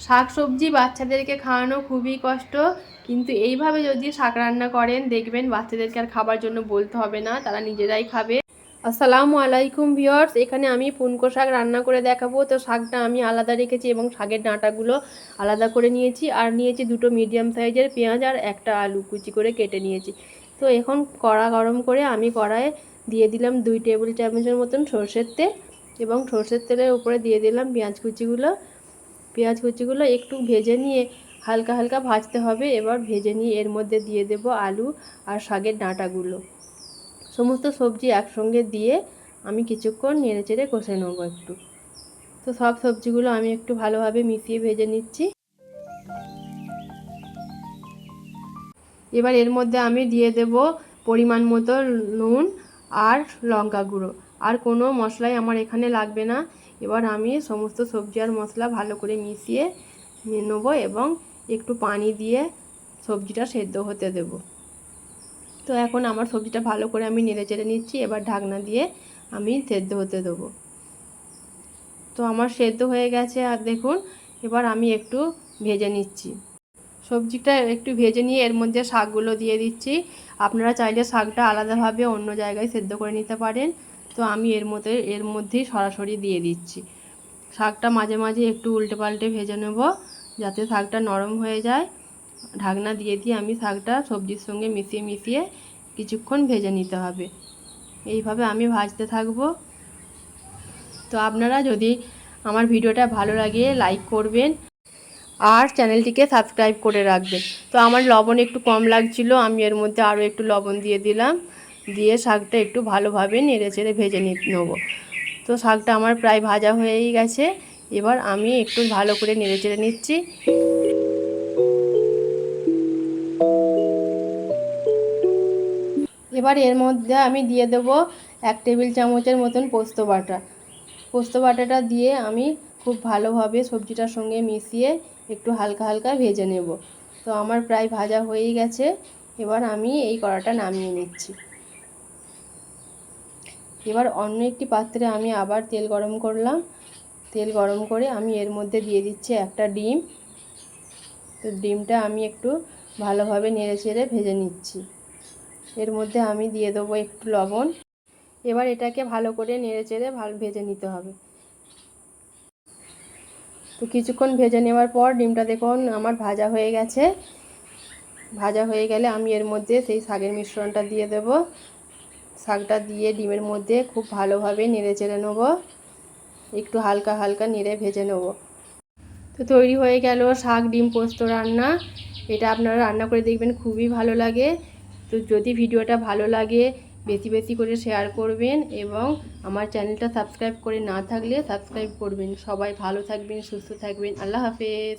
শাক সবজি বাচ্চাদেরকে খাওয়ানো খুবই কষ্ট, কিন্তু এইভাবে যদি শাক রান্না করেন দেখবেন বাচ্চাদেরকে আর খাবার জন্য বলতে হবে না, তারা নিজেরাই খাবে। আসসালামু আলাইকুম ভিউয়ার্স, এখানে আমি পুনকো শাক রান্না করে দেখাবো। তো শাকটা আমি আলাদা রেখেছি এবং শাকের ডাঁটাগুলো আলাদা করে নিয়েছি, আর নিয়েছি দুটো মিডিয়াম সাইজের পেঁয়াজ আর একটা আলু কুচি করে কেটে নিয়েছি। তো এখন কড়া গরম করে আমি কড়াইয়ে দিয়ে দিলাম 2 টেবিল চামচের মতন সরষের তেল, এবং সরষের তেলের উপরে দিয়ে দিলাম পেঁয়াজ কুচিগুলো একটু ভেজে নিয়ে হালকা হালকা ভাজতে হবে। এবার ভেজে নিয়ে এর মধ্যে দিয়ে দেব আলু আর শাকের ডাঁটাগুলো। সমস্ত সবজি একসঙ্গে দিয়ে আমি কিছুক্ষণ নেড়েচেড়ে কষে নেব একটু। তো সব সবজিগুলো আমি একটু ভালোভাবে মিশিয়ে ভেজে নিচ্ছি। এবার এর মধ্যে আমি দিয়ে দেব পরিমাণ মতো নুন আর লঙ্কা গুঁড়ো, আর কোনো মশলাই আমার এখানে লাগবে না। এবার আমি সমস্ত সবজি আর মশলা ভালো করে মিশিয়ে নেব এবং একটু পানি দিয়ে সবজিটা সেদ্ধ হতে দেব। তো এখন আমার সবজিটা ভালো করে আমি নেড়েচেড়ে নিচ্ছি। এবার ঢাকনা দিয়ে আমি সেদ্ধ হতে দেবো। তো আমার সেদ্ধ হয়ে গেছে, আর দেখুন এবার আমি একটু ভেজে নিচ্ছি। সবজিটা একটু ভেজে নিয়ে এর মধ্যে শাকগুলো দিয়ে দিচ্ছি। আপনারা চাইলে শাকটা আলাদাভাবে অন্য জায়গায় সেদ্ধ করে নিতে পারেন। তো আমি এর মধ্যেই সরাসরি দিয়ে দিচ্ছি। শাকটা মাঝে মাঝে একটু উল্টে পাল্টে ভেজে নেব যাতে শাকটা নরম হয়ে যায়। ঢাকনা দিয়ে আমি শাকটা সবজির সঙ্গে মিশিয়ে কিছুক্ষণ ভেজে নিতে হবে। এইভাবে আমি ভাজতে থাকবো। তো আপনারা যদি আমার ভিডিওটা ভালো লাগে লাইক করবেন আর চ্যানেলটিকে সাবস্ক্রাইব করে রাখবেন। তো আমার লবণ একটু কম লাগছিল, আমি এর মধ্যে আরও একটু লবণ দিয়ে দিলাম। দিয়ে শাকটা একটু ভালোভাবে নেড়েচেড়ে ভেজে নেব। তো শাকটা আমার প্রায় ভাজা হয়েই গেছে। এবার আমি একটু ভালো করে নেড়েচেড়ে নিচ্ছি। এবার এর মধ্যে আমি দিয়ে দেব 1 টেবিল চামচের মতন পোস্ত বাটাটা দিয়ে আমি খুব ভালোভাবে সবজিটার সঙ্গে মিশিয়ে একটু হালকা হালকা ভেজে নেব। তো আমার প্রায় ভাজা হয়েই গেছে। এবার আমি এই কড়াটা নামিয়ে নিচ্ছি। এবার অন্য একটি পাত্রে আমি আবার তেল গরম করলাম। তেল গরম করে আমি এর মধ্যে দিয়ে দিচ্ছি একটা ডিম। তো ডিমটা আমি একটু ভালোভাবে নেড়েচেড়ে ভেজে নিচ্ছি। এর মধ্যে আমি দিয়ে দেবো একটু লবণ। এবার এটাকে ভালো করে নেড়েচেড়ে ভেজে নিতে হবে। তো কিছুক্ষণ ভেজে নেওয়ার পর ডিমটা দেখুন আমার ভাজা হয়ে গেছে। ভাজা হয়ে গেলে আমি এর মধ্যে সেই শাকের মিশ্রণটা দিয়ে দেব। শাকটা দিয়ে ডিমের মধ্যে খুব ভালোভাবে নেড়েচেড়ে নেব, একটু হালকা হালকা নেড়ে ভেজে নেব। তো তৈরি হয়ে গেল শাক ডিম পোস্ত রান্না। এটা আপনারা রান্না করে দেখবেন, খুবই ভালো লাগে। তো যদি ভিডিওটা ভালো লাগে বেশি বেশি করে শেয়ার করবেন, এবং আমার চ্যানেলটা সাবস্ক্রাইব করে না থাকলে সাবস্ক্রাইব করবেন। সবাই ভালো থাকবেন, সুস্থ থাকবেন। আল্লাহ হাফেজ।